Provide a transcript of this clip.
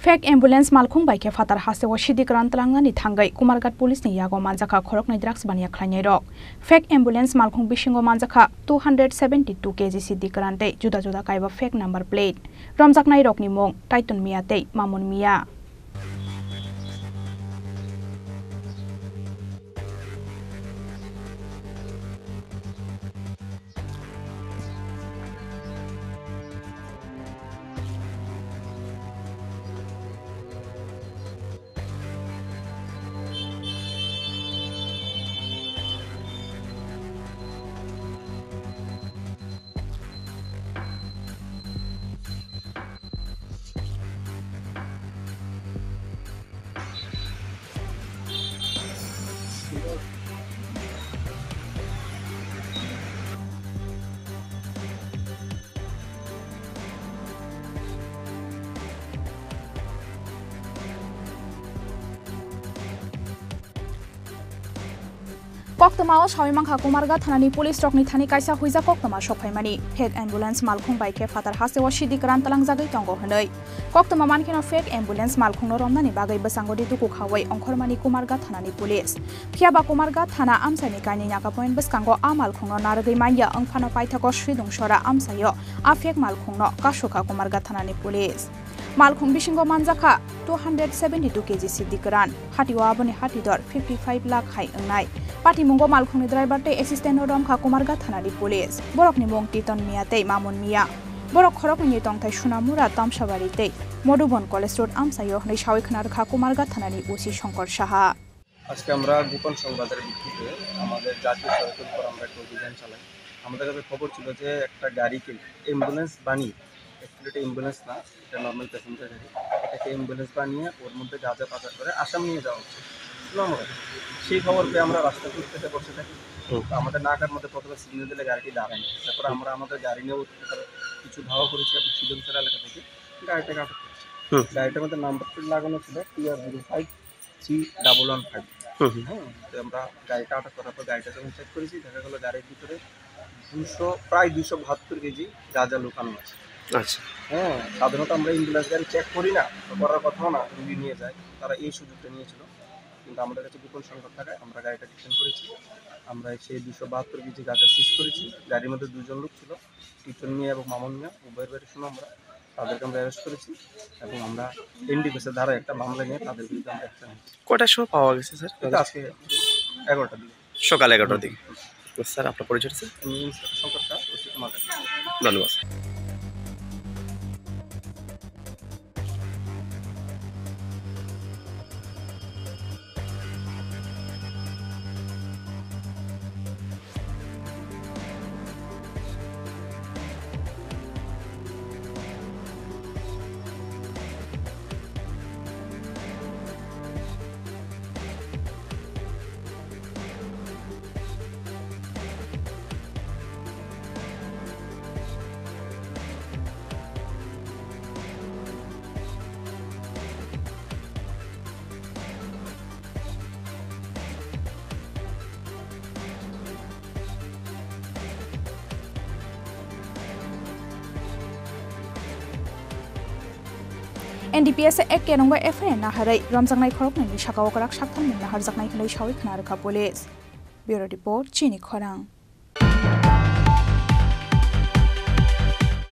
Fake ambulance Malkhung Bisingo Phatar Hasteo Siddi Kwran Twlangnani Thangnai Kumarghat police ni Yago Manjakha Khoroknwi drugs Baniya Khlainairok. Fake ambulance Malkhung Bisingo Manjakha 272kg Siddi Kwran te Juda Kaiba fake number plate. Romjaknai Rokni Mung te Mamon. Koktama Manjakha Kumarghat thanani police Rokni thani kaisa huija koktama sokhaimani fake ambulance Malkhung Bisingo Phatar Hasteo Siddi Kwran talangjagai tongo honoi koktama mankino fake ambulance Malkhung no romnani bagai basangodi duku khawai ongkhormani Kumarghat thanani police phiaba Kumarghat thana amsani kaini nyaka point baskango a Malkhung no nargai manya ongphano paithako shridung sora amsayo a fake Malkhung no kasukha Kumarghat thanani police Malkhung Bisingo Manjakha 272kg Siddi Kwran hatiwa aboni hatidor 55 lakh hai angnai Pati Mungo Malkhungni driver te assistant Romkha Kumarghat thanani police Borokni Mung te Mamon Borok Khoroknwi tongthai Sunamura Tamshabari te Modubon College Road amsayo nei shawi khnarkha Kumarghat thanani OC Shankar Saha আজকে আমরা গোপন সংবাদের ভিত্তিতে আমাদের জাতীয় সড়কের উপর আমরা একটা অভিযান চালাই আমাদের কাছে খবর ছিল যে একটা গাড়িকে অ্যাম্বুলেন্স বানিয়ে এটা অ্যাম্বুলেন্স না এটা নরমাল প্যাসেঞ্জার গাড়ি এটাকে অ্যাম্বুলেন্স বানিয়ে ওর মধ্যে গাঁজা পাচার করে আসাম নিয়ে যাওয়া হচ্ছে সেই খবর পেয়ে আমরা রাস্তা খুঁজতে বসে থাকি আমাদের নাকার মধ্যে প্রথমে সিগন্যাল দিলে গাড়িটি দাঁড়ায়নি তারপর আমরা আমাদের গাড়ি নিয়ে কিছু ধাওয়া করেছি আপনি শিলংসরা এলাকা থেকে গাড়িটাকে আটক করেছি গাড়িটার মধ্যে নাম্বার প্লেট লাগানো ছিল TR05C115 তো আমরা গাড়িটা আটক করার পর গাড়িটা যখন চেক করেছি দেখা গেলো গাড়ির ভিতরে প্রায় 272 কেজি গাঁজা লুকানো আছে। আচ্ছা সাধারণত আমরা অ্যাম্বুলেন্স গাড়ি চেক করি না করার কথাও না রুগী নিয়ে যায় তারা এই সুযোগটা নিয়েছিল কিন্তু আমাদের কাছে গোপন সংবাদ থাকায় আমরা গাড়িটা ডিটেন করেছি আমরা সেই 272 কেজি গাঁজা সিজ করেছি গাড়ির মধ্যে দুজন লোক ছিল টিটন এবং মামন উভয়ের বাড়ি শুনে আমরা তাদেরকে আমরা অ্যারেস্ট করেছি এবং আমরা এনডিপিএস ধারা একটা মামলা নিয়ে তাদের বিরুদ্ধে আমরা অ্যাকশন নিয়েছি। কটার সময় পাওয়া গেছে স্যার? আজকে 11টার দিকে সকাল 11টার দিকে। স্যার আপনার পরিচয় স্যার? শঙ্কর সাহা, কুমারঘাট। ধন্যবাদ। NDPS ek kenongba FIR na harai Romjaknai Khoroknwi sakao karak saktham na harjaknai khlai shawi khnarkha police Bureau Report Chini Khorang